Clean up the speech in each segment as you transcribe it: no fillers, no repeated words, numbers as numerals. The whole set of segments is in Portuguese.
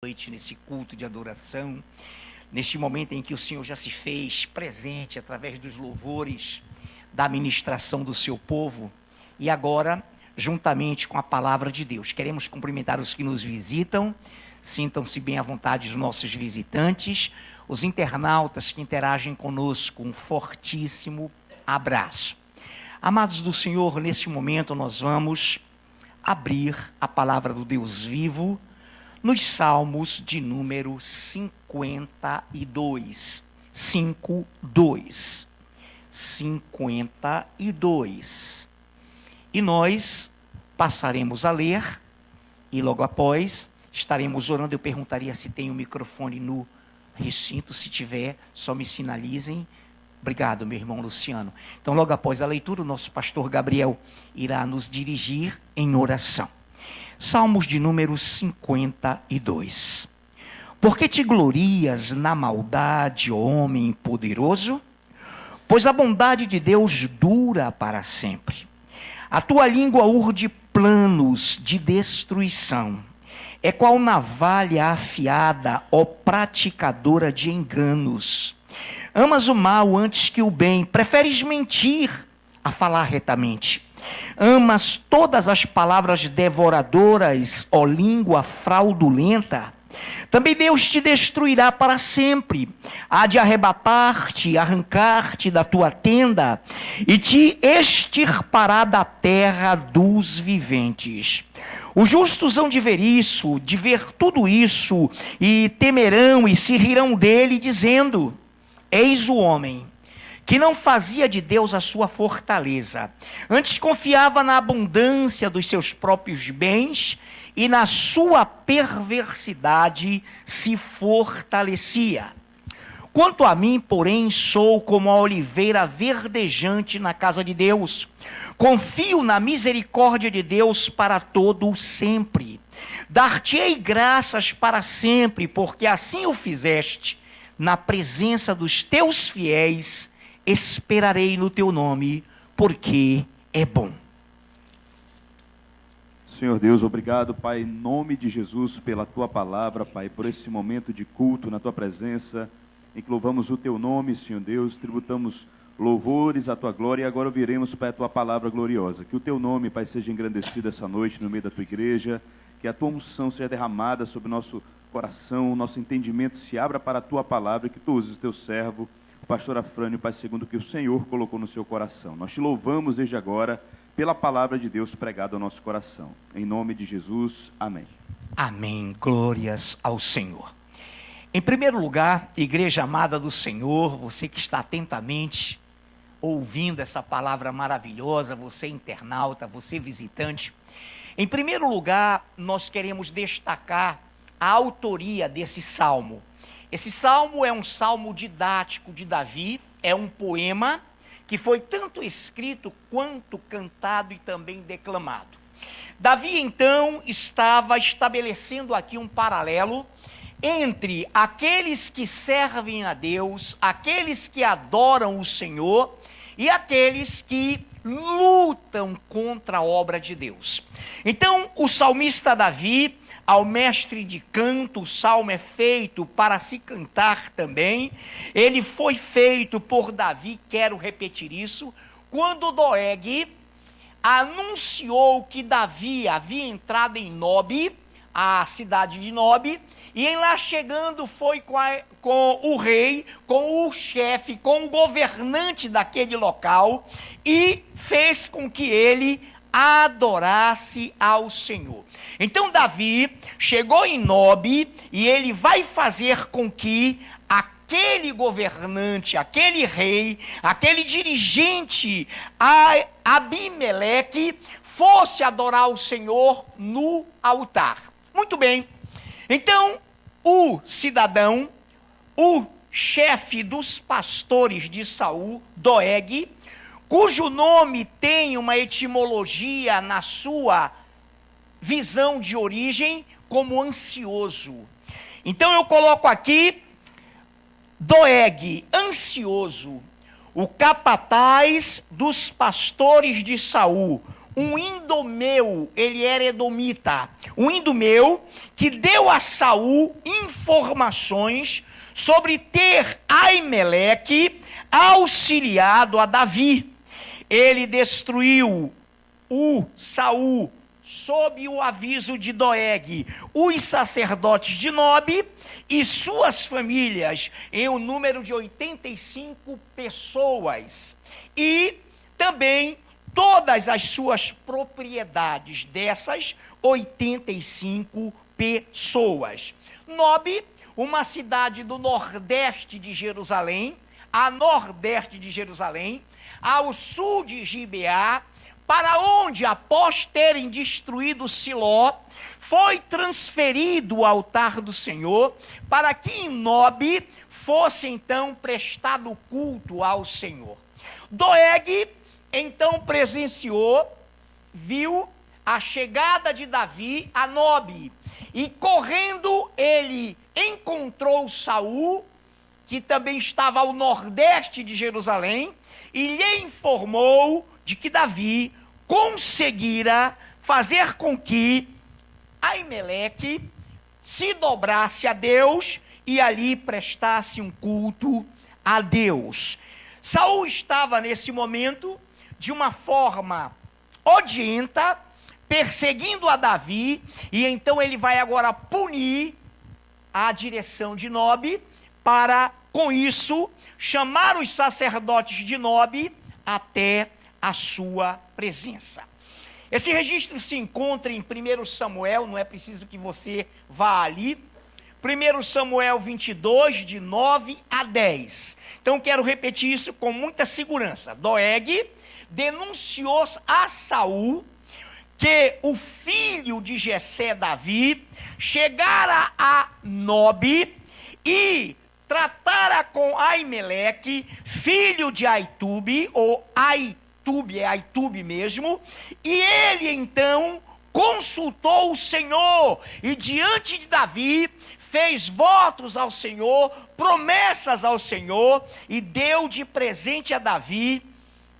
noite, nesse culto de adoração, neste momento em que o Senhor já se fez presente através dos louvores, da ministração do seu povo, e agora, juntamente com a palavra de Deus, queremos cumprimentar os que nos visitam. Sintam-se bem à vontade os nossos visitantes, os internautas que interagem conosco, um fortíssimo abraço. Amados do Senhor, neste momento nós vamos abrir a palavra do Deus vivo nos Salmos de número 52. 52. E nós passaremos a ler, e logo após estaremos orando. Eu perguntaria se tem um microfone no recinto. Se tiver, só me sinalizem. Obrigado, meu irmão Luciano. Então, logo após a leitura, o nosso pastor Gabriel irá nos dirigir em oração. Salmos de número 52. Por que te glorias na maldade, ó homem poderoso? Pois a bondade de Deus dura para sempre. A tua língua urde planos de destruição. É qual navalha afiada, ó praticadora de enganos. Amas o mal antes que o bem, preferes mentir a falar retamente. Amas todas as palavras devoradoras, ó língua fraudulenta. Também Deus te destruirá para sempre. Há de arrebatar-te, arrancar-te da tua tenda e te extirpará da terra dos viventes. Os justos hão de ver isso, de ver tudo isso, e temerão e se rirão dele, dizendo: eis o homem que não fazia de Deus a sua fortaleza, antes confiava na abundância dos seus próprios bens e na sua perversidade se fortalecia. Quanto a mim, porém, sou como a oliveira verdejante na casa de Deus. Confio na misericórdia de Deus para todo o sempre. Dar-te-ei graças para sempre, porque assim o fizeste. Na presença dos teus fiéis, esperarei no teu nome, porque é bom. Senhor Deus, obrigado, Pai, em nome de Jesus, pela tua palavra, Pai, por esse momento de culto na tua presença, em que louvamos o teu nome, Senhor Deus, tributamos louvores à tua glória, e agora ouviremos, Pai, a tua palavra gloriosa. Que o teu nome, Pai, seja engrandecido essa noite no meio da tua igreja, que a tua unção seja derramada sobre o nosso coração, o nosso entendimento se abra para a tua palavra, e que tu uses o teu servo, o pastor Afrânio, Pai, segundo o que o Senhor colocou no seu coração. Nós te louvamos desde agora pela palavra de Deus pregada ao nosso coração. Em nome de Jesus, amém. Amém, glórias ao Senhor. Em primeiro lugar, igreja amada do Senhor, você que está atentamente ouvindo essa palavra maravilhosa, você internauta, você visitante, em primeiro lugar, nós queremos destacar a autoria desse salmo. Esse salmo é um salmo didático de Davi, é um poema que foi tanto escrito quanto cantado e também declamado. Davi, então, estava estabelecendo aqui um paralelo entre aqueles que servem a Deus, aqueles que adoram o Senhor e aqueles que lutam contra a obra de Deus. Então, o salmista Davi, ao mestre de canto, o salmo é feito para se cantar também. Ele foi feito por Davi, quero repetir isso, quando Doeg anunciou que Davi havia entrado em Nob, a cidade de Nob, e em lá chegando foi com o rei, com o chefe, com o governante daquele local, e fez com que ele adorasse ao Senhor. Então Davi chegou em Nob e ele vai fazer com que aquele governante, aquele rei, aquele dirigente Abimeleque fosse adorar o Senhor no altar. Muito bem. Então o cidadão, o chefe dos pastores de Saul, Doeg, cujo nome tem uma etimologia na sua visão de origem como ansioso. Então eu coloco aqui Doeg, ansioso, o capataz dos pastores de Saul, um indomeu, ele era edomita, um indomeu que deu a Saul informações sobre ter Aimeleque auxiliado a Davi. Ele destruiu o Saul sob o aviso de Doeg, os sacerdotes de Nobe e suas famílias, em um número de 85 pessoas, e também todas as suas propriedades dessas 85 pessoas. Nobe, uma cidade do nordeste de Jerusalém, a nordeste de Jerusalém, ao sul de Gibeá, para onde, após terem destruído Siló, foi transferido o altar do Senhor, para que em Nobe fosse então prestado culto ao Senhor. Doeg então presenciou, viu a chegada de Davi a Nobe, e correndo ele encontrou Saul, que também estava ao nordeste de Jerusalém, e lhe informou de que Davi conseguira fazer com que Aimeleque se dobrasse a Deus e ali prestasse um culto a Deus. Saul estava nesse momento de uma forma odienta, perseguindo a Davi, e então ele vai agora punir a direção de Nobe, para, com isso, chamar os sacerdotes de Nobe até a sua presença. Esse registro se encontra em 1 Samuel, não é preciso que você vá ali. 1 Samuel 22, de 9 a 10. Então, quero repetir isso com muita segurança. Doeg denunciou a Saul que o filho de Jessé, Davi, chegara a Nobe e tratara com Aimeleque, filho de Aitube, ou Aitube, é Aitube mesmo, e ele então consultou o Senhor, e diante de Davi fez votos ao Senhor, promessas ao Senhor, e deu de presente a Davi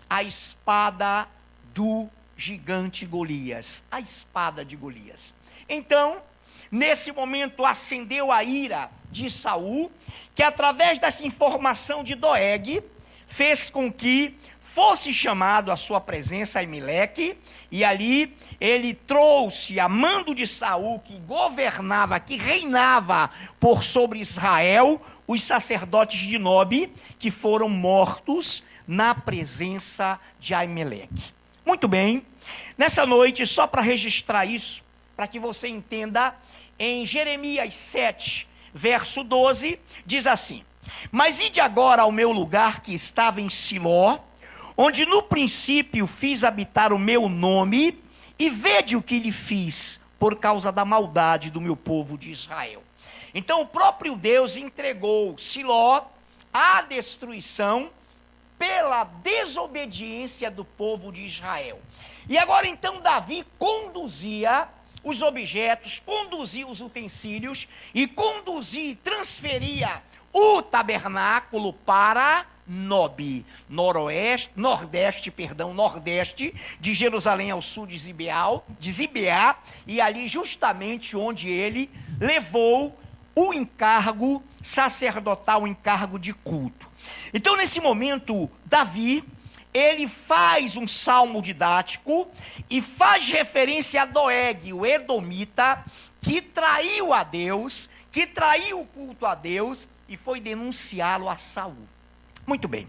a espada do gigante Golias, a espada de Golias. Então, nesse momento acendeu a ira de Saul, que através dessa informação de Doeg, fez com que fosse chamado à sua presença Aimeleque, e ali ele trouxe a mando de Saul, que governava, que reinava por sobre Israel, os sacerdotes de Nobe, que foram mortos na presença de Aimeleque. Muito bem, nessa noite, só para registrar isso, para que você entenda, em Jeremias 7, verso 12, diz assim: mas ide agora ao meu lugar que estava em Siló, onde no princípio fiz habitar o meu nome, e vede o que lhe fiz, por causa da maldade do meu povo de Israel. Então o próprio Deus entregou Siló à destruição pela desobediência do povo de Israel. E agora então Davi conduzia os objetos, conduzia os utensílios e transferia o tabernáculo para Nobe, nordeste de Jerusalém ao sul de Zibeá, e ali justamente onde ele levou o encargo sacerdotal, o encargo de culto. Então, nesse momento, Davi, ele faz um salmo didático e faz referência a Doeg, o edomita, que traiu a Deus, que traiu o culto a Deus e foi denunciá-lo a Saul. Muito bem.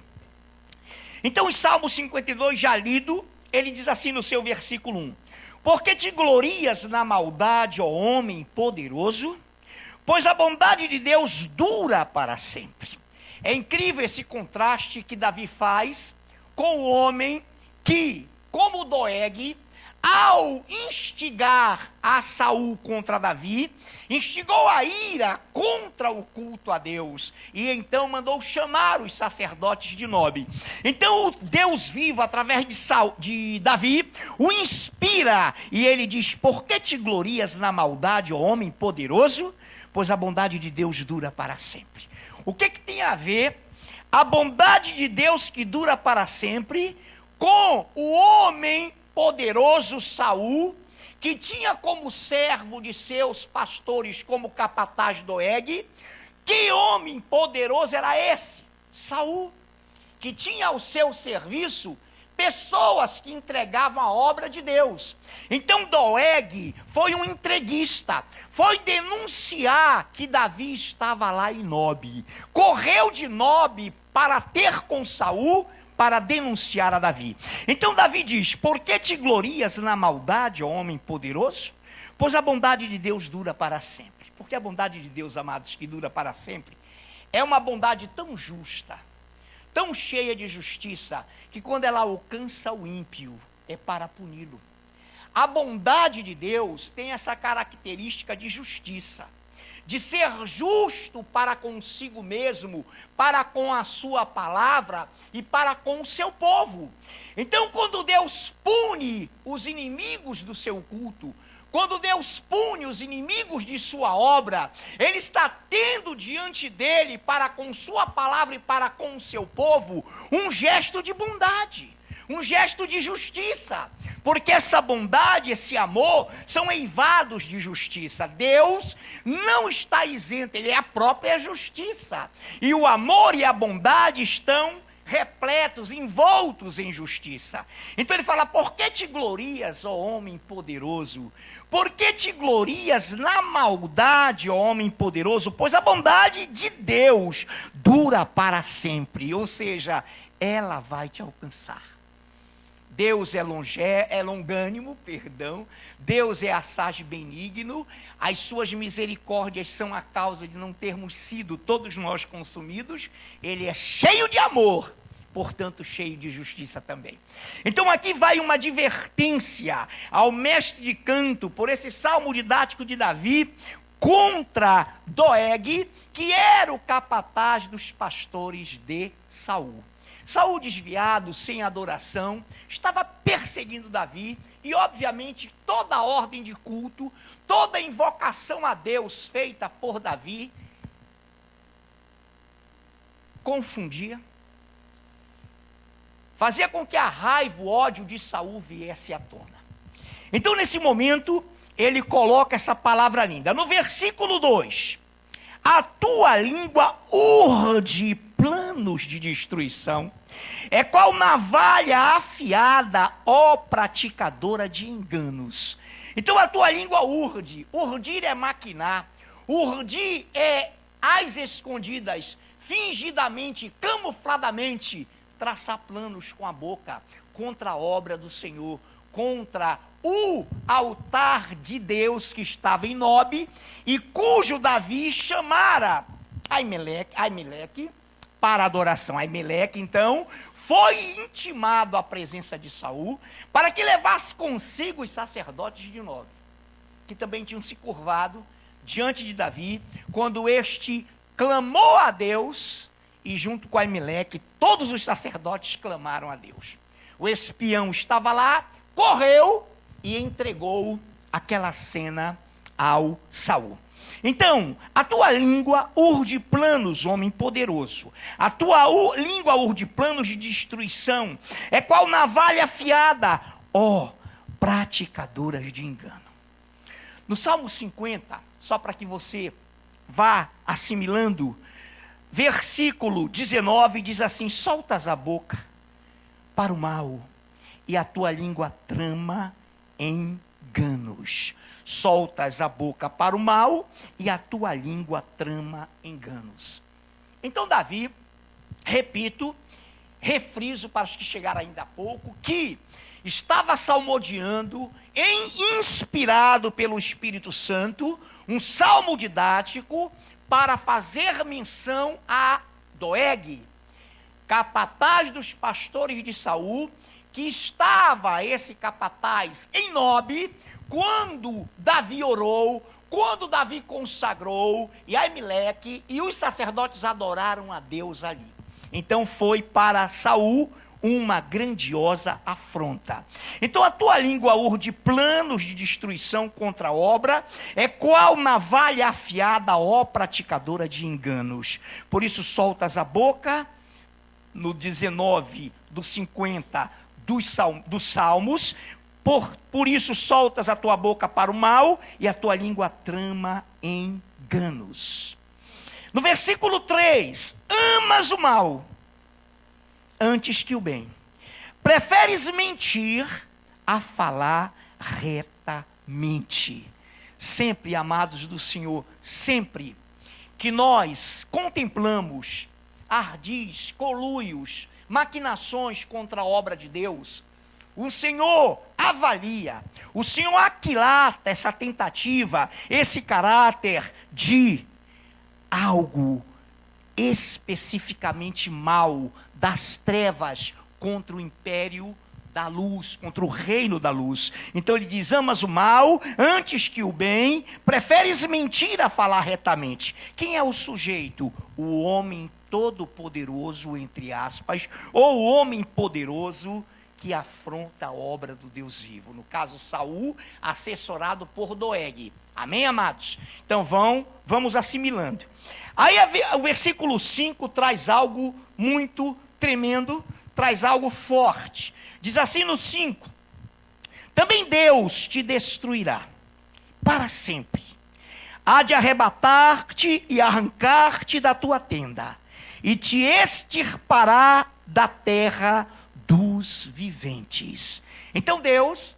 Então, o Salmo 52, já lido, ele diz assim no seu versículo 1: porque te glorias na maldade, ó homem poderoso? Pois a bondade de Deus dura para sempre. É incrível esse contraste que Davi faz com o homem que, como Doeg, ao instigar a Saul contra Davi, instigou a ira contra o culto a Deus, e então mandou chamar os sacerdotes de Nobe. Então o Deus vivo, através de Davi, o inspira, e ele diz: por que te glorias na maldade, ó homem poderoso? Pois a bondade de Deus dura para sempre. O que tem a ver a bondade de Deus que dura para sempre com o homem poderoso Saul, que tinha como servo de seus pastores como capataz Doeg. Que homem poderoso era esse? Saul, que tinha ao seu serviço pessoas que entregavam a obra de Deus. Então Doeg foi um entreguista, foi denunciar que Davi estava lá em Nobe, correu de Nobe para ter com Saul, para denunciar a Davi. Então Davi diz: por que te glorias na maldade, ó homem poderoso? Pois a bondade de Deus dura para sempre. Porque a bondade de Deus, amados, que dura para sempre, é uma bondade tão justa, tão cheia de justiça, que quando ela alcança o ímpio, é para puni-lo. A bondade de Deus tem essa característica de justiça, de ser justo para consigo mesmo, para com a sua palavra e para com o seu povo. Então, quando Deus pune os inimigos do seu culto, quando Deus pune os inimigos de sua obra, Ele está tendo diante dele, para com sua palavra e para com o seu povo, um gesto de bondade, um gesto de justiça, porque essa bondade, esse amor, são eivados de justiça. Deus não está isento, Ele é a própria justiça, e o amor e a bondade estão repletos, envoltos em justiça. Então ele fala: por que te glorias, ó homem poderoso? Por que te glorias na maldade, ó homem poderoso? Pois a bondade de Deus dura para sempre, ou seja, ela vai te alcançar. Deus é longânimo, Deus é assaz benigno, as suas misericórdias são a causa de não termos sido todos nós consumidos. Ele é cheio de amor, portanto cheio de justiça também. Então aqui vai uma advertência ao mestre de canto, por esse salmo didático de Davi, contra Doeg, que era o capataz dos pastores de Saul. Saul, desviado, sem adoração, estava perseguindo Davi, e obviamente toda a ordem de culto, toda a invocação a Deus feita por Davi, confundia, fazia com que a raiva, o ódio de Saul viesse à tona. Então nesse momento, ele coloca essa palavra linda, no versículo 2, a tua língua urde planos de destruição, é qual navalha afiada, ó praticadora de enganos. Então a tua língua urde, urdir é maquinar, urdir é às escondidas, fingidamente, camufladamente, traçar planos com a boca, contra a obra do Senhor, contra o altar de Deus que estava em Nobe, e cujo Davi chamara Aimeleque para adoração. Aimeleque, então, foi intimado à presença de Saul, para que levasse consigo os sacerdotes de Nobe, que também tinham se curvado diante de Davi, quando este clamou a Deus, e junto com Aimeleque, todos os sacerdotes clamaram a Deus. O espião estava lá, correu e entregou aquela cena ao Saul. Então, a tua língua urde planos, homem poderoso. A tua língua urde planos de destruição. É qual navalha afiada, ó praticadoras de engano. No Salmo 50, só para que você vá assimilando, versículo 19 diz assim: soltas a boca para o mal, e a tua língua trama enganos. Soltas a boca para o mal, e a tua língua trama enganos. Então Davi, repito, refriso para os que chegaram ainda há pouco, que estava salmodiando, inspirado pelo Espírito Santo, um salmo didático, para fazer menção a Doeg, capataz dos pastores de Saul, que estava esse capataz em Nobe, quando Davi orou, quando Davi consagrou, e Aimeleque e os sacerdotes adoraram a Deus ali. Então foi para Saul uma grandiosa afronta. Então a tua língua urde planos de destruição contra a obra, é qual navalha afiada, ó praticadora de enganos. Por isso soltas a boca, no 19 do 50 dos Salmos, Por isso soltas a tua boca para o mal e a tua língua trama enganos. No versículo 3, amas o mal antes que o bem. Preferes mentir a falar retamente. Sempre, amados do Senhor, sempre que nós contemplamos ardis, conluios, maquinações contra a obra de Deus, o Senhor avalia, o Senhor aquilata essa tentativa, esse caráter de algo especificamente mal das trevas contra o império da luz, contra o reino da luz. Então ele diz: amas o mal antes que o bem, preferes mentir a falar retamente. Quem é o sujeito? O homem todo-poderoso, entre aspas, ou o homem poderoso que afronta a obra do Deus vivo. No caso, Saul, assessorado por Doeg. Amém, amados? Então vamos assimilando. Aí o versículo 5 traz algo muito tremendo, traz algo forte. Diz assim no 5: também Deus te destruirá para sempre. Há de arrebatar-te e arrancar-te da tua tenda, e te extirpará da terra dos viventes. Então Deus,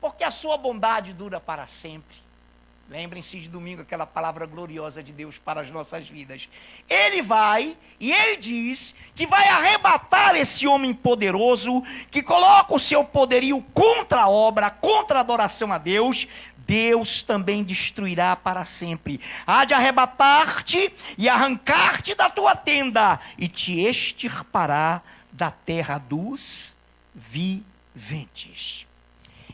porque a sua bondade dura para sempre, lembrem-se de domingo, aquela palavra gloriosa de Deus para as nossas vidas. Ele vai, e ele diz que vai arrebatar esse homem poderoso, que coloca o seu poderio contra a obra, contra a adoração a Deus. Deus também destruirá para sempre. Há de arrebatar-te e arrancar-te da tua tenda, e te extirpará da terra dos viventes.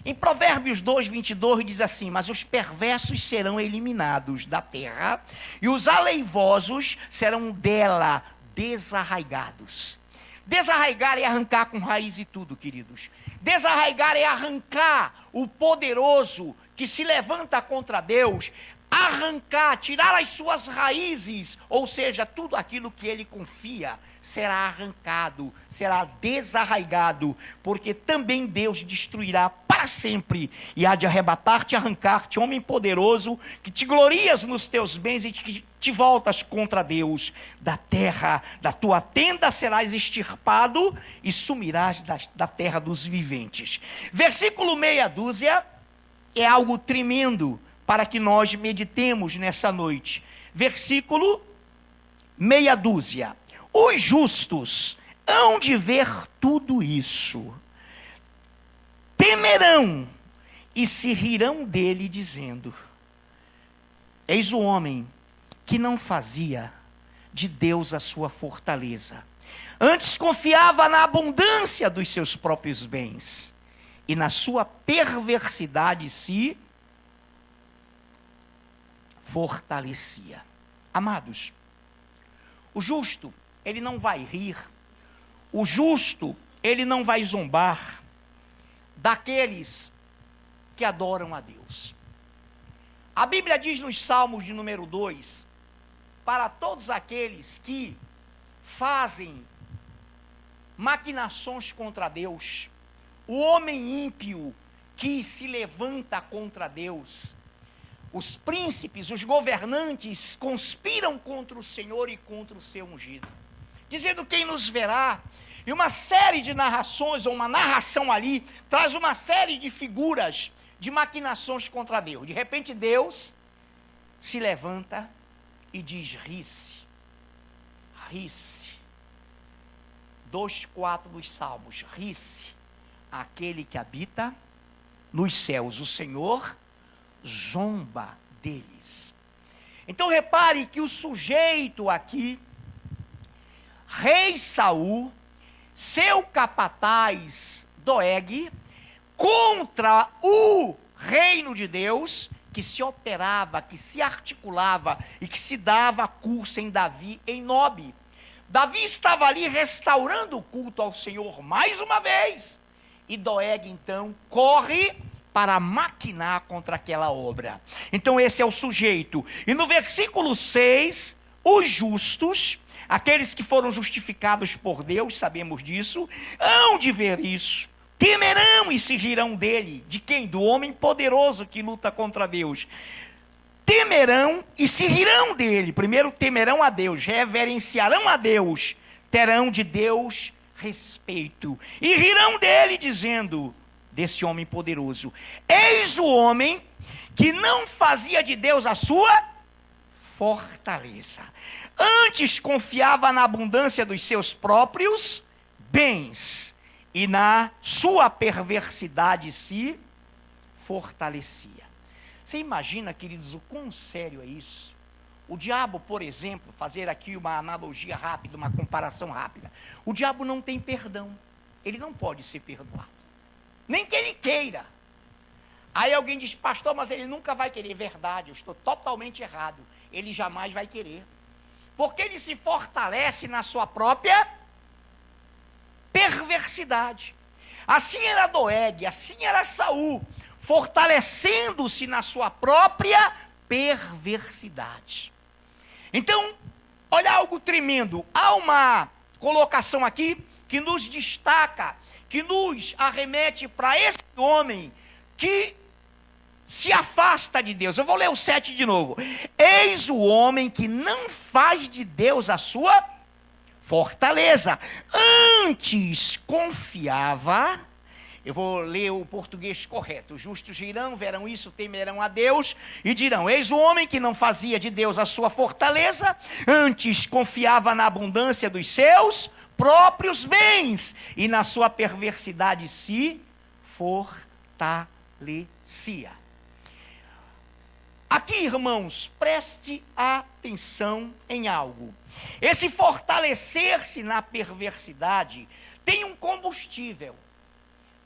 Em Provérbios 2, 22 diz assim: mas os perversos serão eliminados da terra, e os aleivosos serão dela desarraigados. Desarraigar é arrancar com raiz e tudo, queridos. Desarraigar é arrancar o poderoso que se levanta contra Deus, arrancar, tirar as suas raízes, ou seja, tudo aquilo que ele confia, será arrancado, será desarraigado, porque também Deus destruirá para sempre, e há de arrebatar-te e arrancar-te, homem poderoso, que te glorias nos teus bens e que te voltas contra Deus. Da terra, da tua tenda serás extirpado e sumirás da terra dos viventes. Versículo meia dúzia é algo tremendo para que nós meditemos nessa noite. Versículo meia dúzia. Os justos hão de ver tudo isso, temerão e se rirão dele, dizendo: eis o homem que não fazia de Deus a sua fortaleza, antes confiava na abundância dos seus próprios bens, e na sua perversidade se fortalecia. Amados, o justo, ele não vai rir, o justo, ele não vai zombar daqueles que adoram a Deus. A Bíblia diz nos Salmos de número 2, para todos aqueles que fazem maquinações contra Deus, o homem ímpio que se levanta contra Deus, os príncipes, os governantes conspiram contra o Senhor e contra o seu ungido, dizendo: quem nos verá? E uma série de narrações, ou uma narração ali, traz uma série de figuras de maquinações contra Deus. De repente Deus se levanta e diz: ri-se, ri-se. 2:4 dos Salmos: ri-se aquele que habita nos céus, o Senhor zomba deles. Então repare que o sujeito aqui, rei Saul, seu capataz Doeg, contra o reino de Deus, que se operava, que se articulava e que se dava curso em Davi, em Nobe. Davi estava ali restaurando o culto ao Senhor mais uma vez, e Doeg então corre para maquinar contra aquela obra. Então esse é o sujeito. E no versículo 6, os justos, aqueles que foram justificados por Deus, sabemos disso, hão de ver isso, temerão e se rirão dele. De quem? Do homem poderoso que luta contra Deus. Temerão e se rirão dele. Primeiro temerão a Deus, reverenciarão a Deus, terão de Deus respeito. E rirão dele, dizendo, desse homem poderoso: eis o homem que não fazia de Deus a sua fortaleza. Antes confiava na abundância dos seus próprios bens, e na sua perversidade se fortalecia. Você imagina, queridos, o quão sério é isso? O diabo, por exemplo, fazer aqui uma analogia rápida, uma comparação rápida. O diabo não tem perdão. Ele não pode ser perdoado. Nem que ele queira. Aí alguém diz: pastor, mas ele nunca vai querer. Verdade, eu estou totalmente errado. Ele jamais vai querer. Porque ele se fortalece na sua própria perversidade. Assim era Doeg, assim era Saul, fortalecendo-se na sua própria perversidade. Então, olha algo tremendo. Há uma colocação aqui que nos destaca, que nos arremete para esse homem que se afasta de Deus. Eu vou ler o 7 de novo. Eis o homem que não faz de Deus a sua fortaleza. Antes confiava. Eu vou ler o português correto. Os justos rirão, verão isso, temerão a Deus e dirão: eis o homem que não fazia de Deus a sua fortaleza, antes confiava na abundância dos seus próprios bens, e na sua perversidade se fortalecia. Aqui, irmãos, preste atenção em algo. Esse fortalecer-se na perversidade tem um combustível.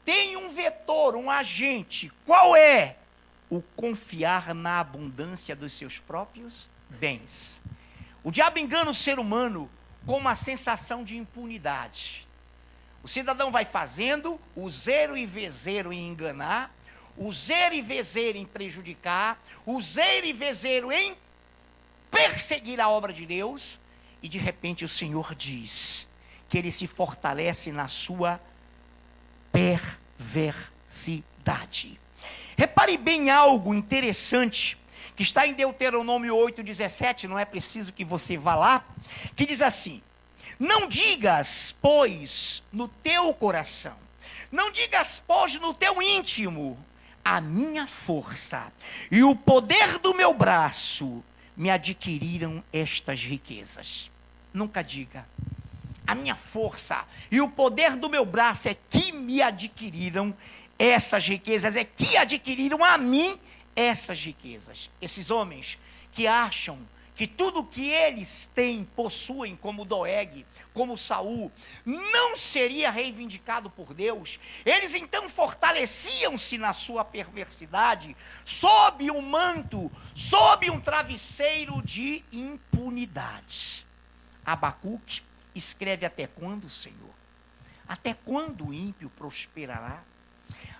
Tem um vetor, um agente. Qual é? O confiar na abundância dos seus próprios bens. O diabo engana o ser humano com uma sensação de impunidade. O cidadão vai fazendo o zero e vezeiro em enganar, o zero e vezeiro em prejudicar, o zero e vezeiro em perseguir a obra de Deus, e de repente o Senhor diz que ele se fortalece na sua perversidade. Repare bem algo interessante que está em Deuteronômio 8:17, não é preciso que você vá lá, que diz assim: não digas, pois, no teu coração, não digas, pois, no teu íntimo, a minha força e o poder do meu braço me adquiriram estas riquezas. Nunca diga: a minha força e o poder do meu braço é que me adquiriram essas riquezas, é que adquiriram a mim essas riquezas. Esses homens que acham que tudo que eles têm, possuem, como Doeg, como Saul, não seria reivindicado por Deus, eles então fortaleciam-se na sua perversidade, sob um manto, sob um travesseiro de impunidade. Abacuque escreve: até quando, Senhor? Até quando o ímpio prosperará?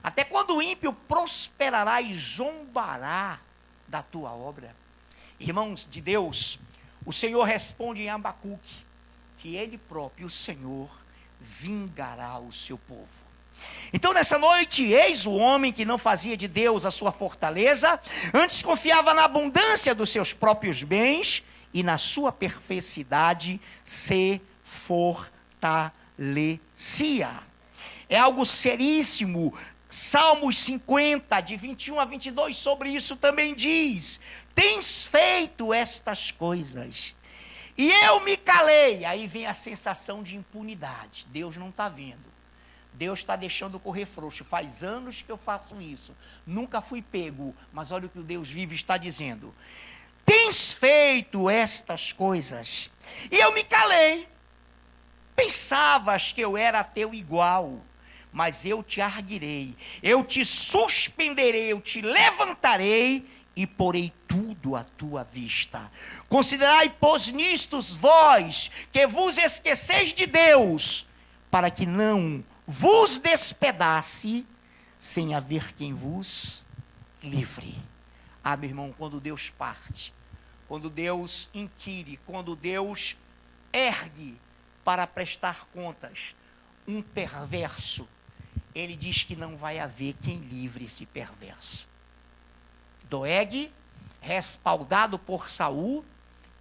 Até quando o ímpio prosperará e zombará da tua obra? Irmãos de Deus, o Senhor responde em Abacuque que ele próprio, o Senhor, vingará o seu povo. Então nessa noite, eis o homem que não fazia de Deus a sua fortaleza, antes confiava na abundância dos seus próprios bens, e na sua perversidade se fortalecia. É algo seríssimo. Salmos 50, de 21 a 22, sobre isso também diz: tens feito estas coisas, e eu me calei. Aí vem a sensação de impunidade. Deus não está vendo. Deus está deixando correr frouxo. Faz anos que eu faço isso. Nunca fui pego. Mas olha o que o Deus vivo está dizendo: tens feito estas coisas, e eu me calei. Pensavas que eu era teu igual, mas eu te arguirei, eu te suspenderei, eu te levantarei e porei tudo à tua vista. Considerai, pois, nistos vós, que vos esqueceis de Deus, para que não vos despedace, sem haver quem vos livre. Ah, meu irmão, quando Deus parte, quando Deus inquire, quando Deus ergue para prestar contas, um perverso, ele diz que não vai haver quem livre esse perverso. Doeg, respaldado por Saul,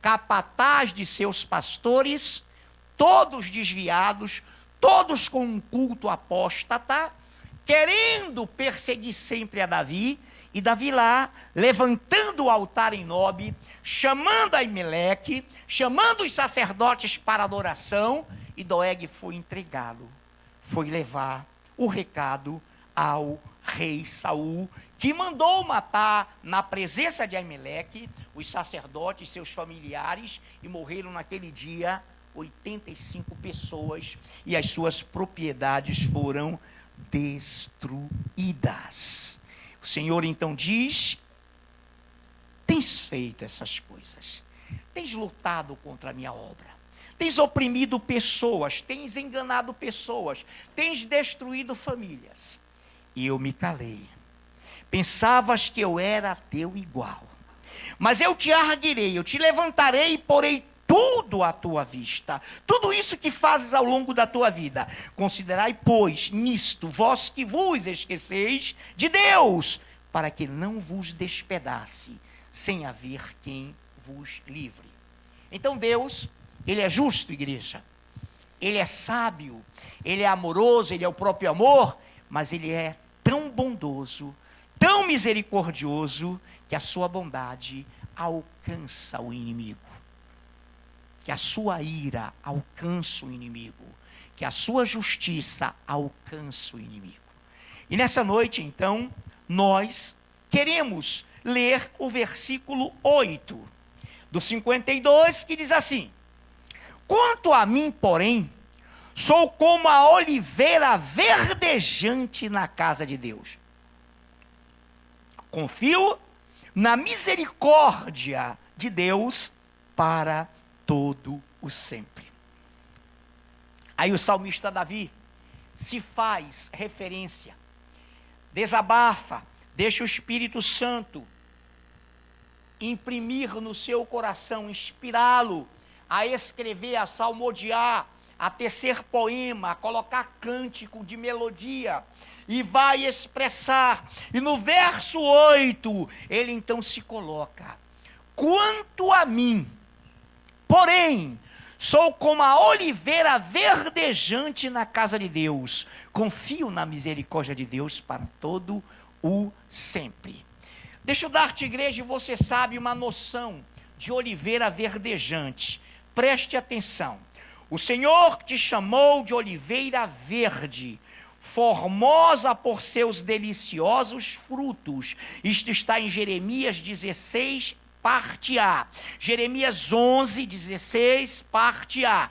capataz de seus pastores, todos desviados, todos com um culto apóstata, querendo perseguir sempre a Davi, e Davi lá, levantando o altar em Nob, chamando Aimeleque, chamando os sacerdotes para adoração, e Doeg foi entregá-lo, foi levar o recado ao rei Saul, que mandou matar na presença de Aimeleque os sacerdotes, seus familiares, e morreram naquele dia 85 pessoas, e as suas propriedades foram destruídas. O Senhor então diz: tens feito essas coisas, tens lutado contra a minha obra, tens oprimido pessoas, tens enganado pessoas, tens destruído famílias. E eu me calei. Pensavas que eu era teu igual, mas eu te arguirei, eu te levantarei e porei tudo à tua vista, tudo isso que fazes ao longo da tua vida. Considerai, pois, nisto, vós que vos esqueceis de Deus, para que não vos despedace, sem haver quem vos livre. Então Deus, Ele é justo, igreja. Ele é sábio, Ele é amoroso, Ele é o próprio amor, mas Ele é tão bondoso, tão misericordioso, que a sua bondade alcança o inimigo, que a sua ira alcança o inimigo, que a sua justiça alcança o inimigo. E nessa noite, então, nós queremos ler o versículo 8 do 52, que diz assim: quanto a mim, porém, sou como a oliveira verdejante na casa de Deus. Confio na misericórdia de Deus para todo o sempre. Aí o salmista Davi se faz referência, desabafa, deixa o Espírito Santo imprimir no seu coração, inspirá-lo a escrever, a salmodiar, a tecer poema, a colocar cântico de melodia, e vai expressar. E no verso 8, ele então se coloca: quanto a mim, porém, sou como a oliveira verdejante na casa de Deus, confio na misericórdia de Deus para todo o sempre. Deixa eu dar-te, igreja, e você sabe, uma noção de oliveira verdejante. Preste atenção. O Senhor te chamou de oliveira verde, formosa por seus deliciosos frutos. Isto está em Jeremias 16, parte A. Jeremias 11, 16, parte A.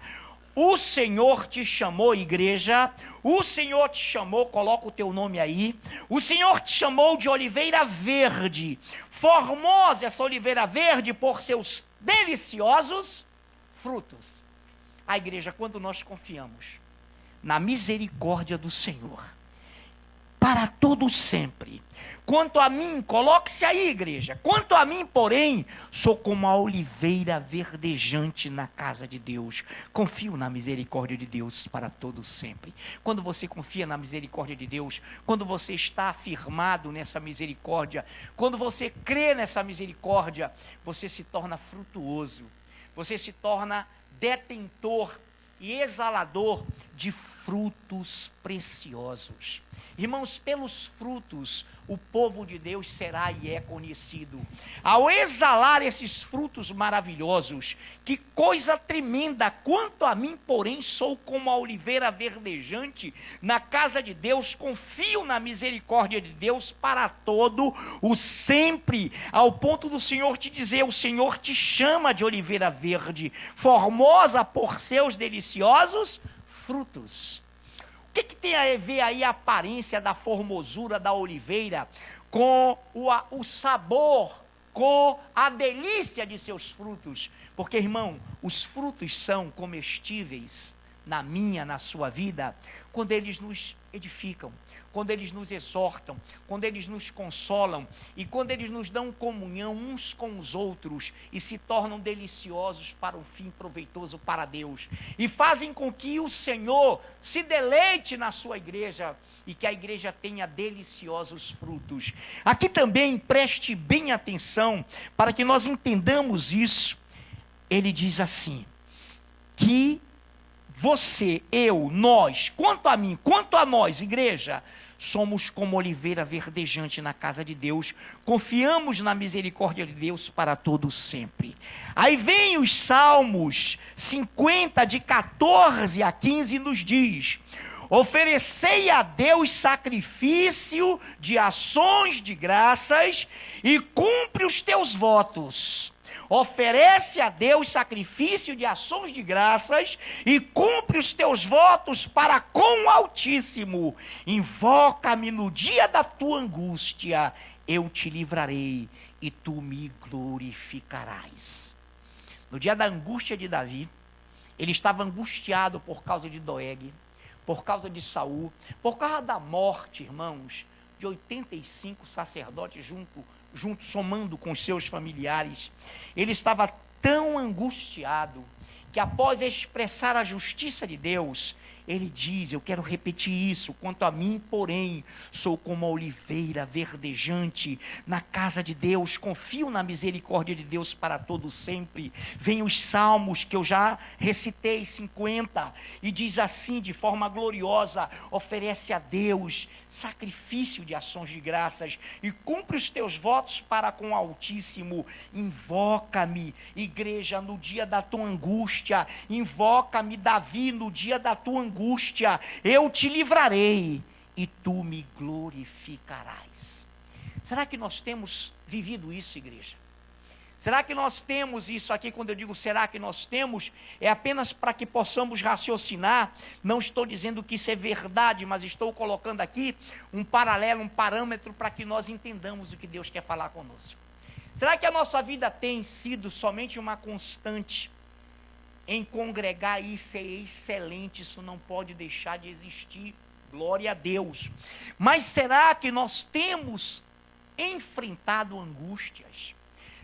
O Senhor te chamou, igreja, o Senhor te chamou, coloca o teu nome aí, o Senhor te chamou de oliveira verde, formosa essa oliveira verde por seus deliciosos frutos. A igreja, quando nós confiamos na misericórdia do Senhor, para todo sempre. Quanto a mim, coloque-se aí, igreja. Quanto a mim, porém, sou como a oliveira verdejante na casa de Deus. Confio na misericórdia de Deus para todo sempre. Quando você confia na misericórdia de Deus, quando você está afirmado nessa misericórdia, quando você crê nessa misericórdia, você se torna frutuoso. Você se torna detentor e exalador de frutos preciosos. Irmãos, pelos frutos o povo de Deus será e é conhecido. Ao exalar esses frutos maravilhosos, que coisa tremenda! Quanto a mim, porém, sou como a oliveira verdejante na casa de Deus, confio na misericórdia de Deus para todo o sempre, ao ponto do Senhor te dizer: o Senhor te chama de oliveira verde, formosa por seus deliciosos frutos. O que tem a ver aí a aparência da formosura da oliveira com o sabor, com a delícia de seus frutos? Porque, irmão, os frutos são comestíveis na minha, na sua vida, quando eles nos edificam, quando eles nos exortam, quando eles nos consolam e quando eles nos dão comunhão uns com os outros e se tornam deliciosos para o fim proveitoso para Deus e fazem com que o Senhor se deleite na sua igreja e que a igreja tenha deliciosos frutos. Aqui também preste bem atenção para que nós entendamos isso. Ele diz assim, que você, eu, nós, quanto a mim, quanto a nós, igreja, somos como oliveira verdejante na casa de Deus, confiamos na misericórdia de Deus para todos sempre. Aí vem os Salmos 50, de 14 a 15, nos diz: oferecei a Deus sacrifício de ações de graças e cumpre os teus votos. Oferece a Deus sacrifício de ações de graças e cumpre os teus votos para com o Altíssimo. Invoca-me no dia da tua angústia, eu te livrarei e tu me glorificarás. No dia da angústia de Davi, ele estava angustiado por causa de Doeg, por causa de Saul, por causa da morte, irmãos, de 85 sacerdotes junto, somando com os seus familiares. Ele estava tão angustiado que, após expressar a justiça de Deus, ele diz, eu quero repetir isso, quanto a mim, porém, sou como a oliveira verdejante na casa de Deus, confio na misericórdia de Deus para todo sempre. Vem os salmos que eu já recitei, 50, e diz assim, de forma gloriosa: oferece a Deus sacrifício de ações de graças e cumpre os teus votos para com o Altíssimo. Invoca-me, igreja, no dia da tua angústia. Invoca-me, Davi, no dia da tua angústia. Eu te livrarei e tu me glorificarás. Será que nós temos vivido isso, igreja? Será que nós temos isso aqui? Quando eu digo será que nós temos, é apenas para que possamos raciocinar. Não estou dizendo que isso é verdade, mas estou colocando aqui um paralelo, um parâmetro para que nós entendamos o que Deus quer falar conosco. Será que a nossa vida tem sido somente uma constante em congregar? Isso é excelente, isso não pode deixar de existir, glória a Deus. Mas será que nós temos enfrentado angústias?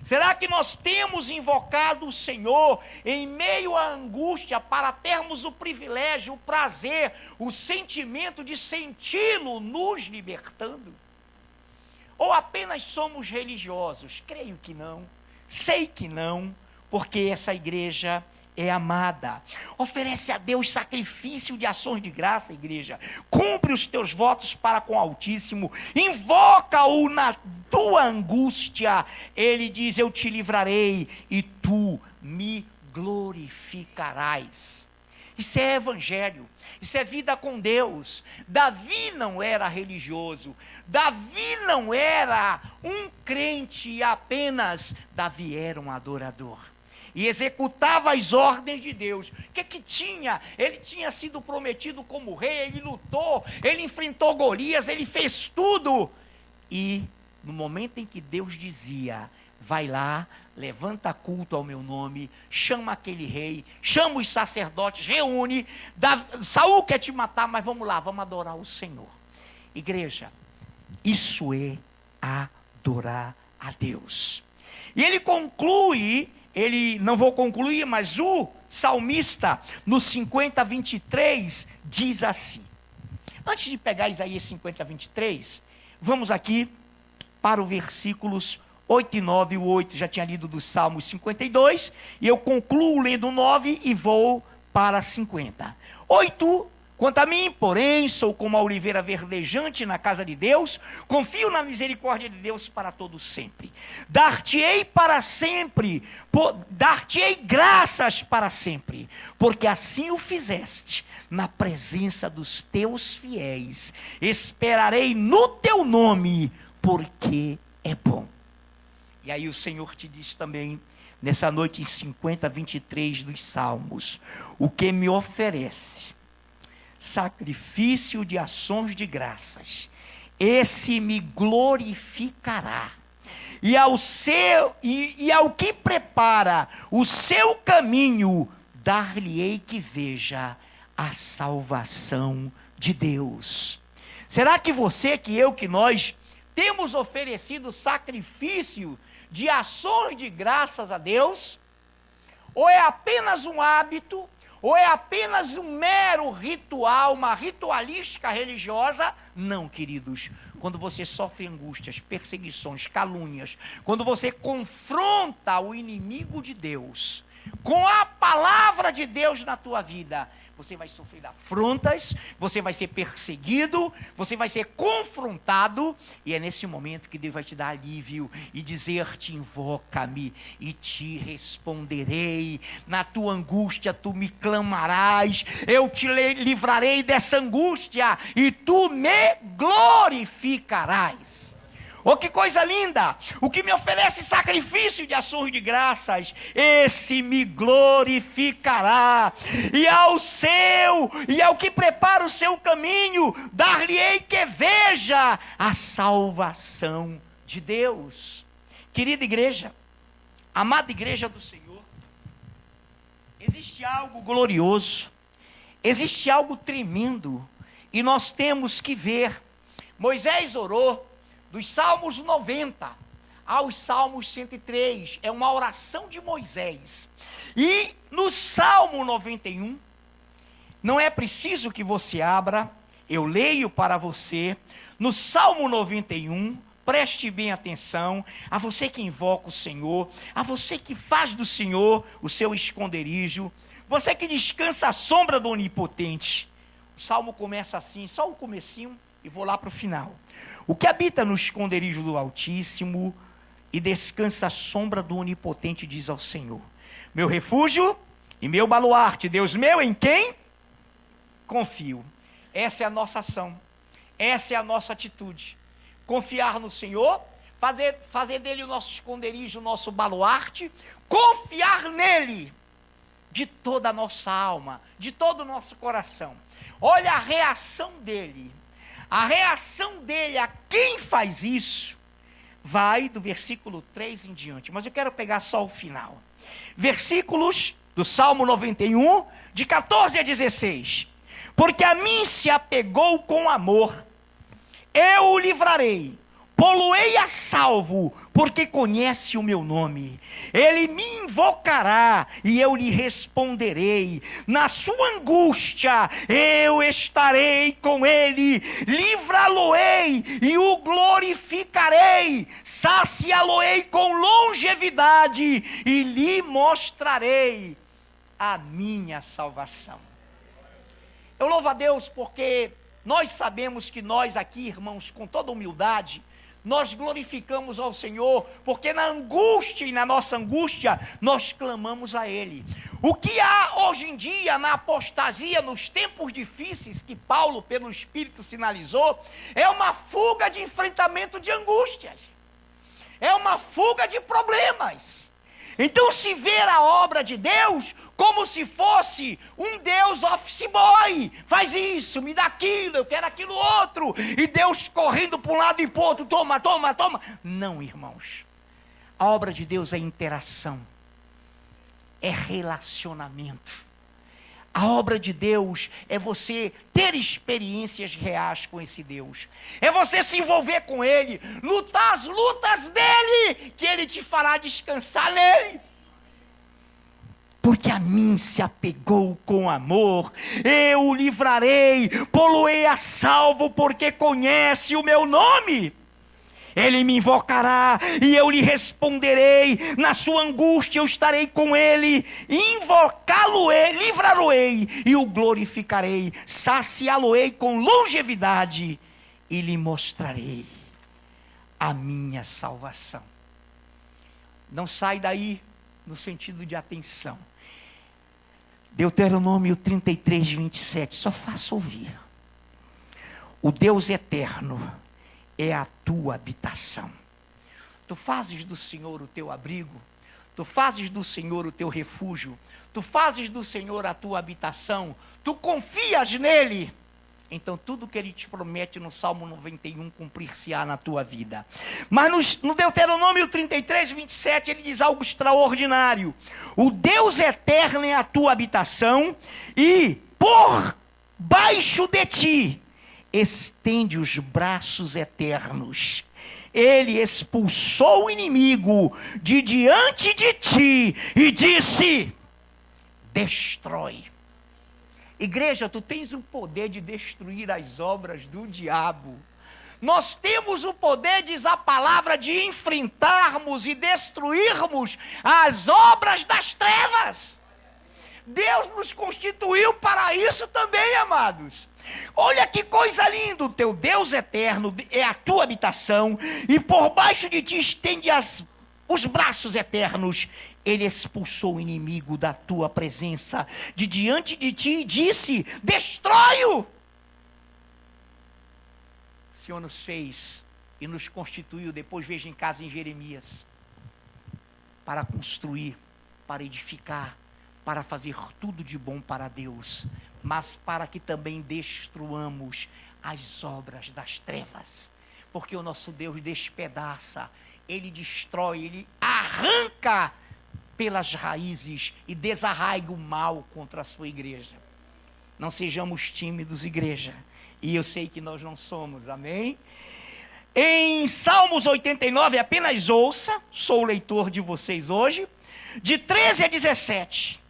Será que nós temos invocado o Senhor em meio à angústia para termos o privilégio, o prazer, o sentimento de senti-lo nos libertando? Ou apenas somos religiosos? Creio que não, sei que não, porque essa igreja é amada. Oferece a Deus sacrifício de ações de graça, igreja. Cumpre os teus votos para com o Altíssimo. Invoca-o na tua angústia. Ele diz, eu te livrarei e tu me glorificarás. Isso é evangelho, isso é vida com Deus. Davi não era religioso, Davi não era um crente apenas, Davi era um adorador. E executava as ordens de Deus. O que tinha? Ele tinha sido prometido como rei, ele lutou, ele enfrentou Golias, ele fez tudo. E no momento em que Deus dizia, vai lá, levanta culto ao meu nome, chama aquele rei, chama os sacerdotes, reúne, Saul quer te matar, mas vamos lá, vamos adorar o Senhor. Igreja, isso é adorar a Deus. E ele conclui, não vou concluir, mas o salmista, no 50, 23, diz assim. Antes de pegar Isaías 50, 23, vamos aqui para os versículos 8 e 9. O 8 já tinha lido do Salmo 52, e eu concluo lendo o 9 e vou para 50. 8, quanto a mim, porém, sou como a oliveira verdejante na casa de Deus, confio na misericórdia de Deus para todo sempre. Dar-te-ei para sempre, dar-te-ei graças para sempre, porque assim o fizeste na presença dos teus fiéis. Esperarei no teu nome, porque é bom. E aí o Senhor te diz também, nessa noite em 50, 23 dos Salmos, o que me oferece sacrifício de ações de graças, esse me glorificará. E ao que prepara o seu caminho, dar-lhe-ei que veja a salvação de Deus. Será que você, que eu, que nós temos oferecido sacrifício de ações de graças a Deus? Ou é apenas um hábito? Ou é apenas um mero ritual, uma ritualística religiosa? Não, queridos. Quando você sofre angústias, perseguições, calúnias, quando você confronta o inimigo de Deus com a palavra de Deus na tua vida, você vai sofrer afrontas, você vai ser perseguido, você vai ser confrontado, e é nesse momento que Deus vai te dar alívio e dizer-te: invoca-me e te responderei, na tua angústia tu me clamarás, eu te livrarei dessa angústia e tu me glorificarás. Oh, que coisa linda! O que me oferece sacrifício de ações de graças, esse me glorificará. E ao que prepara o seu caminho, dar-lhe-ei que veja a salvação de Deus. Querida igreja, amada igreja do Senhor, existe algo glorioso, existe algo tremendo, e nós temos que ver. Moisés orou dos Salmos 90 aos Salmos 103, é uma oração de Moisés. E no Salmo 91, não é preciso que você abra, eu leio para você. No Salmo 91, preste bem atenção, a você que invoca o Senhor, a você que faz do Senhor o seu esconderijo, você que descansa à sombra do Onipotente. O Salmo começa assim, só o comecinho, e vou lá para o final. O que habita no esconderijo do Altíssimo e descansa à sombra do Onipotente diz ao Senhor: meu refúgio e meu baluarte, Deus meu, em quem confio. Essa é a nossa ação, essa é a nossa atitude. Confiar no Senhor, fazer dele o nosso esconderijo, o nosso baluarte, confiar nele de toda a nossa alma, de todo o nosso coração. Olha a reação dele. A reação dele a quem faz isso vai do versículo 3 em diante. Mas eu quero pegar só o final. Versículos do Salmo 91, de 14 a 16. Porque a mim se apegou com amor, eu o livrarei, pô-lo-ei a salvo, porque conhece o meu nome. Ele me invocará e eu lhe responderei. Na sua angústia eu estarei com ele, livrá-lo-ei e o glorificarei, saciá-lo-ei com longevidade e lhe mostrarei a minha salvação. Eu louvo a Deus porque nós sabemos que nós aqui, irmãos, com toda humildade, nós glorificamos ao Senhor, porque na angústia e na nossa angústia, nós clamamos a Ele. O que há hoje em dia na apostasia, nos tempos difíceis, que Paulo, pelo Espírito, sinalizou, é uma fuga de enfrentamento de angústias, é uma fuga de problemas. Então se vê a obra de Deus como se fosse um Deus office boy, faz isso, me dá aquilo, eu quero aquilo outro, e Deus correndo para um lado e para o outro, toma. Não, irmãos, a obra de Deus é interação, é relacionamento. A obra de Deus é você ter experiências reais com esse Deus. É você se envolver com Ele, lutar as lutas dEle, que Ele te fará descansar nele. Porque a mim se apegou com amor, eu o livrarei, pô-lo-ei a salvo, porque conhece o meu nome. Ele me invocará e eu lhe responderei, na sua angústia eu estarei com ele, invocá-lo-ei, livrá-lo-ei e o glorificarei, saciá-lo-ei com longevidade e lhe mostrarei a minha salvação. Não sai daí no sentido de atenção. Deuteronômio 33, 27, só faça ouvir. O Deus eterno é a tua habitação. Tu fazes do Senhor o teu abrigo, tu fazes do Senhor o teu refúgio, tu fazes do Senhor a tua habitação, tu confias nele, então tudo que ele te promete no Salmo 91 cumprir-se-á na tua vida. Mas no Deuteronômio 33, 27, ele diz algo extraordinário: o Deus eterno é a tua habitação e por baixo de ti estende os braços eternos. Ele expulsou o inimigo de diante de ti e disse: destrói. Igreja, tu tens o poder de destruir as obras do diabo. Nós temos o poder, diz a palavra, de enfrentarmos e destruirmos as obras das trevas. Deus nos constituiu para isso também, amados. Olha que coisa linda, o teu Deus eterno é a tua habitação, e por baixo de ti estende os braços eternos. Ele expulsou o inimigo da tua presença, de diante de ti, e disse: destrói-o. O Senhor nos fez e nos constituiu, depois veja em casa em Jeremias, para construir, para edificar, para fazer tudo de bom para Deus, mas para que também destruamos as obras das trevas, porque o nosso Deus despedaça, Ele destrói, Ele arranca pelas raízes e desarraiga o mal contra a sua igreja. Não sejamos tímidos, igreja, e eu sei que nós não somos, amém? Em Salmos 89, apenas ouça, sou o leitor de vocês hoje, de 13 a 17.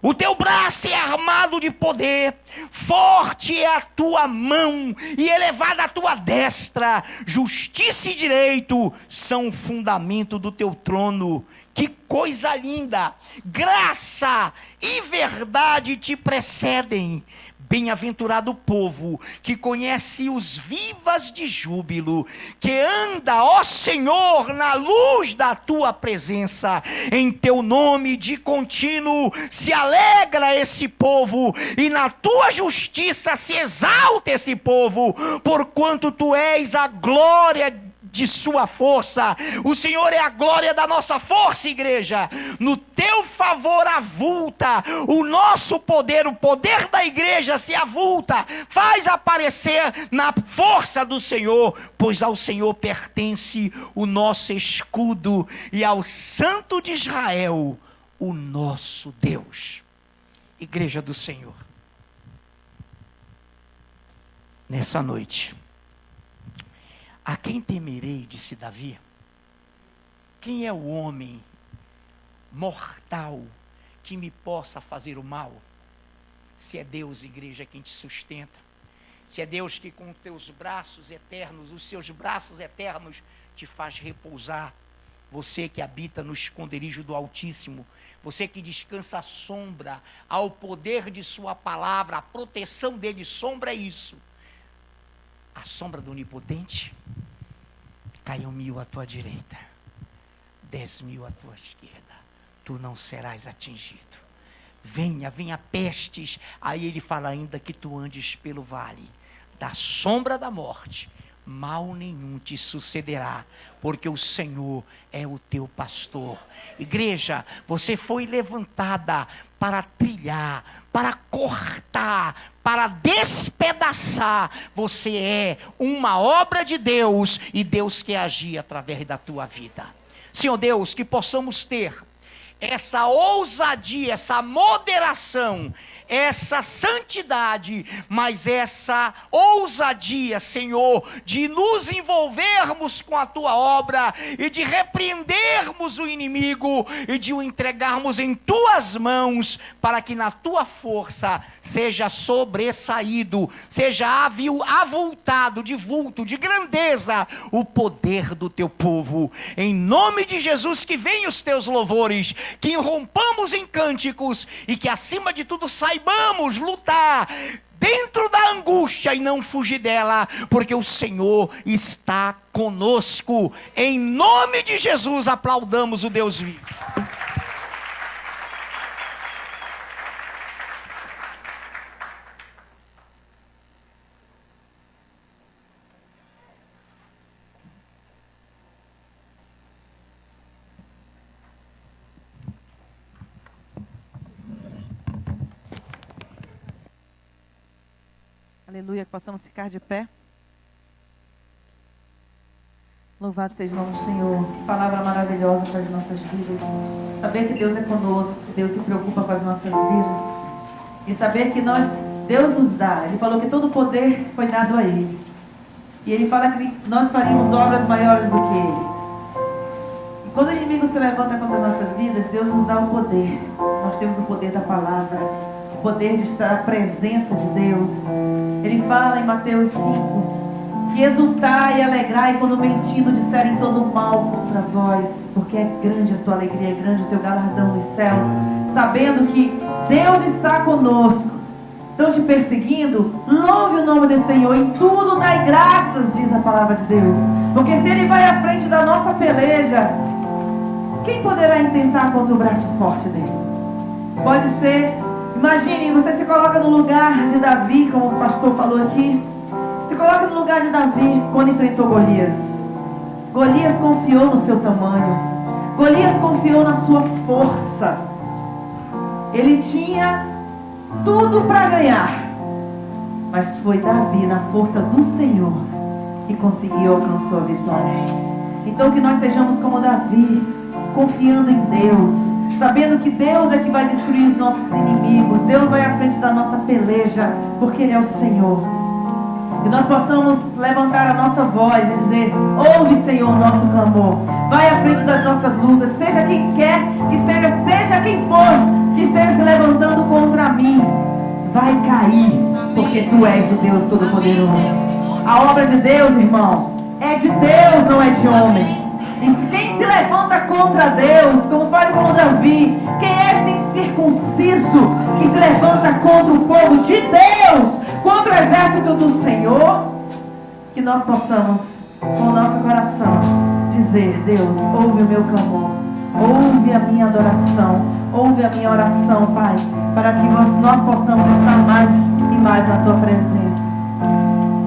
O teu braço é armado de poder, forte é a tua mão e elevada a tua destra. Justiça e direito são o fundamento do teu trono. Que coisa linda! Graça e verdade te precedem. Bem-aventurado o povo que conhece os vivas de júbilo, que anda, ó Senhor, na luz da tua presença. Em teu nome de contínuo se alegra esse povo, e na tua justiça se exalta esse povo, porquanto tu és a glória de sua força. O Senhor é a glória da nossa força, igreja. No teu favor avulta o nosso poder, o poder da igreja se avulta, faz aparecer na força do Senhor, pois ao Senhor pertence o nosso escudo e ao Santo de Israel, o nosso Deus. Igreja do Senhor, nessa noite, a quem temerei, disse Davi? Quem é o homem mortal que me possa fazer o mal? Se é Deus, igreja, quem te sustenta. Se é Deus que com teus braços eternos, os seus braços eternos, te faz repousar. Você que habita no esconderijo do Altíssimo, você que descansa à sombra, ao poder de sua palavra, a proteção dele, sombra é isso. A sombra do Onipotente, caiam 1000 à tua direita, 10.000 à tua esquerda, tu não serás atingido. Venha pestes, aí ele fala ainda que tu andes pelo vale da sombra da morte, mal nenhum te sucederá, porque o Senhor é o teu pastor. Igreja, você foi levantada para trilhar, para cortar, para despedaçar. Você é uma obra de Deus, e Deus quer agir através da tua vida. Senhor Deus, que possamos ter essa ousadia, essa moderação, essa santidade, mas essa ousadia, Senhor, de nos envolvermos com a tua obra e de repreendermos o inimigo e de o entregarmos em tuas mãos, para que na tua força seja sobressaído, seja avultado de vulto, de grandeza, o poder do teu povo. Em nome de Jesus, que venham os teus louvores, que irrompamos em cânticos e que acima de tudo saibamos lutar dentro da angústia e não fugir dela, porque o Senhor está conosco. Em nome de Jesus, aplaudamos o Deus vivo. Aleluia, que possamos ficar de pé. Louvado seja o nome do Senhor. Que palavra maravilhosa para as nossas vidas. Saber que Deus é conosco, que Deus se preocupa com as nossas vidas. E saber que nós Deus nos dá. Ele falou que todo o poder foi dado a Ele. E Ele fala que nós faríamos obras maiores do que Ele. E quando o inimigo se levanta contra nossas vidas, Deus nos dá o poder. Nós temos o poder da palavra, o poder de estar na presença de Deus. Ele fala em Mateus 5, que exultai e alegrai quando mentindo disserem todo mal contra vós, porque é grande a tua alegria, é grande o teu galardão nos céus, sabendo que Deus está conosco. Estão te perseguindo? Louve o nome do Senhor, em tudo dai graças, diz a palavra de Deus, porque se Ele vai à frente da nossa peleja, quem poderá intentar contra o braço forte dele? Pode ser, imagine, você se coloca no lugar de Davi, como o pastor falou aqui. Se coloca no lugar de Davi quando enfrentou Golias. Golias confiou no seu tamanho. Golias confiou na sua força. Ele tinha tudo para ganhar. Mas foi Davi, na força do Senhor, que conseguiu alcançar a vitória. Então que nós sejamos como Davi, confiando em Deus, sabendo que Deus é que vai destruir os nossos inimigos. Deus vai à frente da nossa peleja, porque Ele é o Senhor. Que nós possamos levantar a nossa voz e dizer: ouve, Senhor, o nosso clamor. Vai à frente das nossas lutas, seja quem quer que esteja, seja quem for que esteja se levantando contra mim, vai cair, porque Tu és o Deus Todo-Poderoso. A obra de Deus, irmão, é de Deus, não é de homens. E quem se levanta contra Deus, como fale como Davi, quem é esse incircunciso que se levanta contra o povo de Deus, contra o exército do Senhor, que nós possamos, com o nosso coração, dizer: Deus, ouve o meu clamor, ouve a minha adoração, ouve a minha oração, Pai, para que nós possamos estar mais e mais na Tua presença.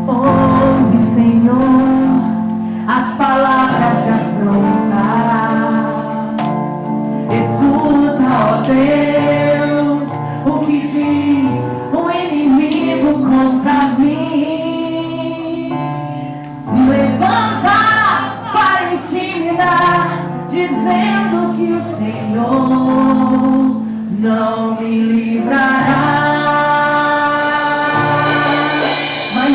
Ouve, Senhor, as palavras de afronta. Escuta, ó Deus, o que diz o inimigo contra mim. Se levanta para intimidar, dizendo que o Senhor não me livrará. Mas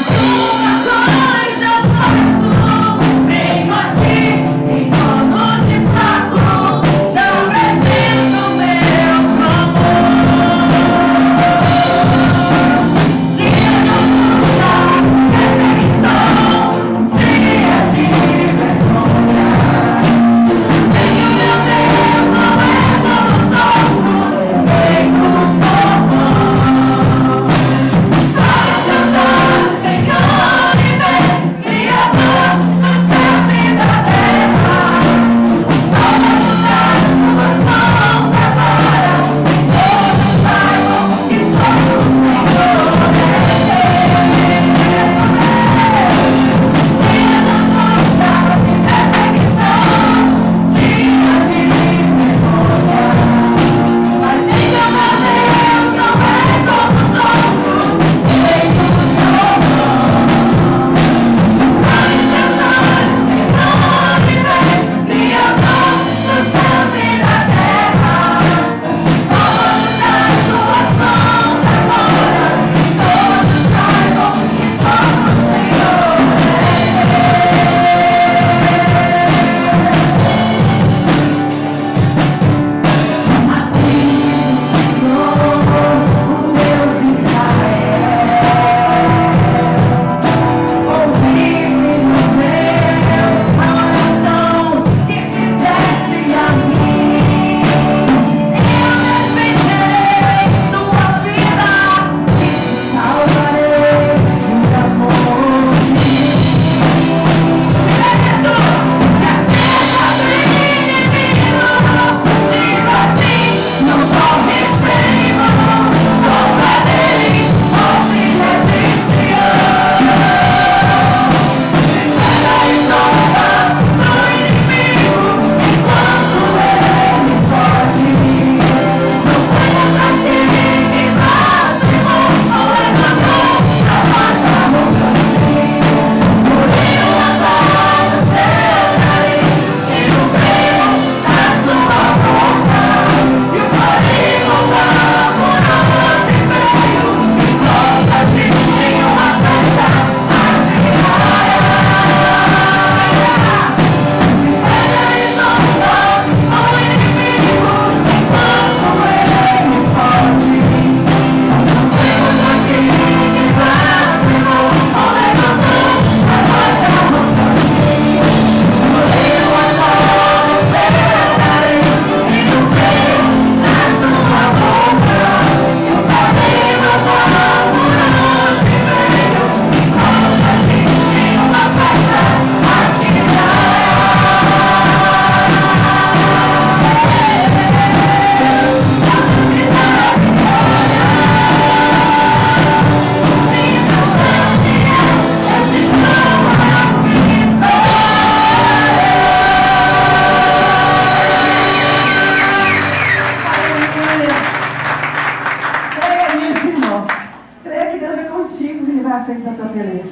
na frente da tua peleja.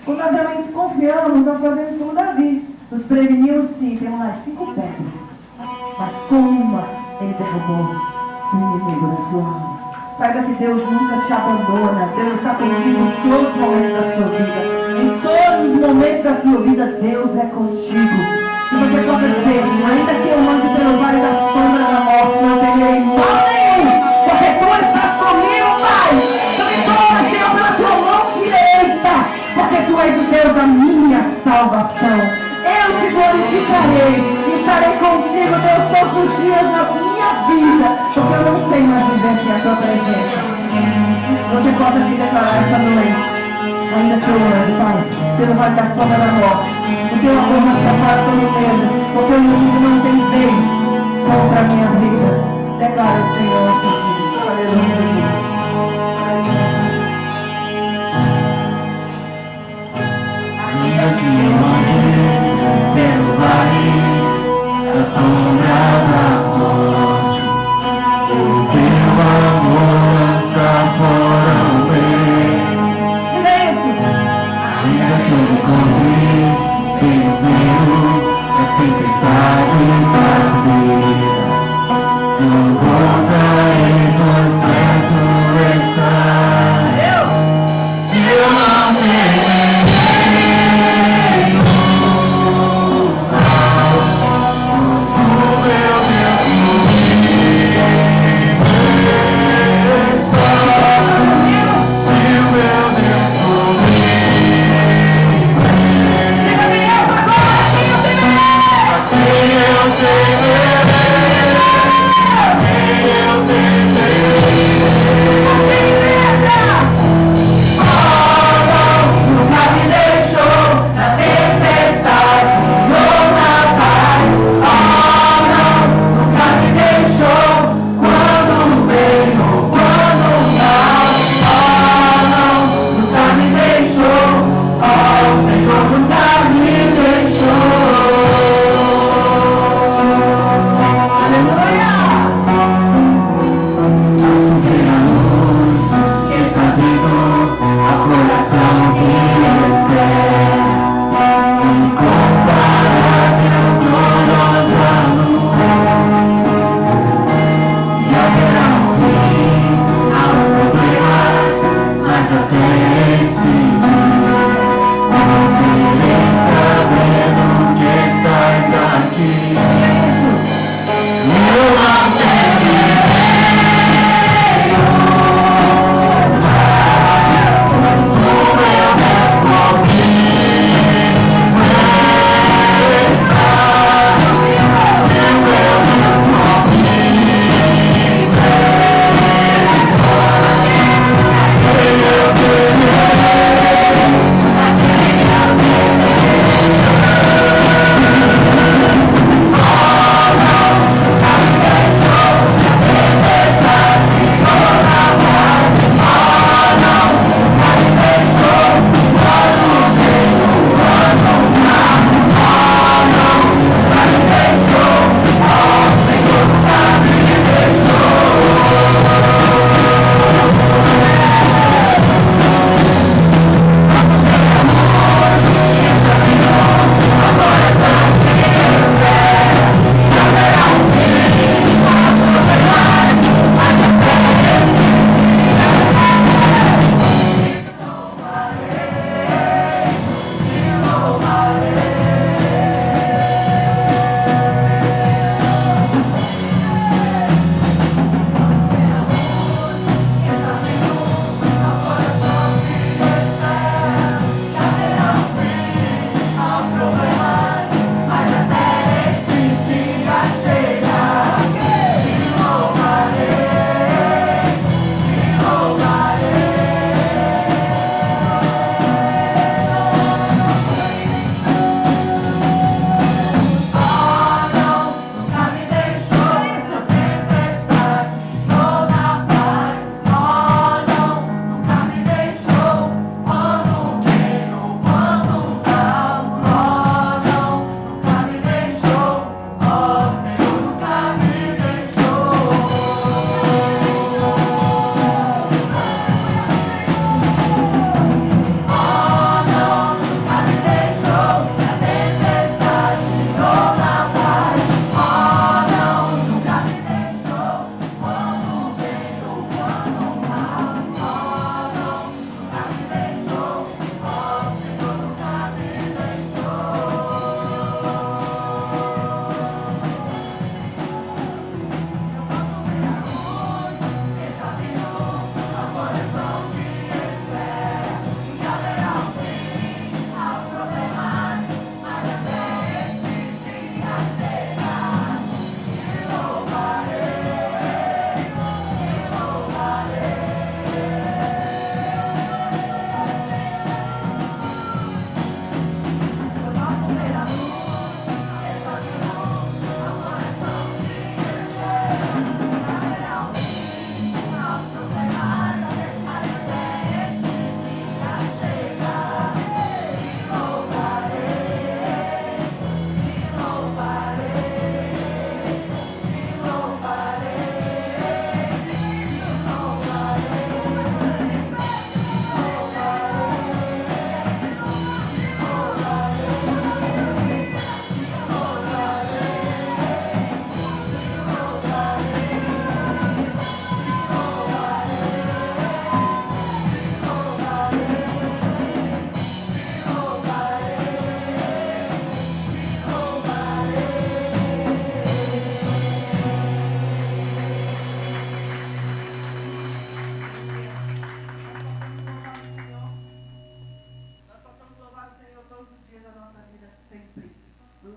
Quando nós realmente confiamos, nós fazemos como Davi. Nos prevenimos sim, temos mais 5 pedras. Mas com uma, ele derrubou o inimigo da sua alma. Saiba que Deus nunca te abandona. Deus está contigo em todos os momentos da sua vida. Em todos os momentos da sua vida, Deus é contigo. Que você possa dizer, ainda que eu ande pelo vale da sombra da morte, não temerei mal nenhum, porque tu estás comigo, Pai. Tu me tomas, Senhor, pela tua mão direita, porque tu és o Deus da minha salvação. Eu te glorificarei e estarei contigo, Deus, todos os dias na minha vida, porque eu não sei mais viver sem a tua presença. Você possa te declarar esta noite. Ainda que eu ande, Pai, pelo vale da sombra da morte, o teu amor não se afasta do medo, porque o inimigo não tem vez contra a minha vida. Declara o Senhor, Jesus. Aleluia. Ainda que eu ande pelo vale da sombra da morte, o teu amor lança fora o medo. Ainda que eu me encontre pelo meio das tempestades da vida, não voltarei.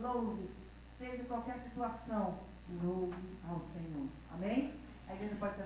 louve. Seja qualquer situação, louve ao Senhor. Amém? A igreja pode ser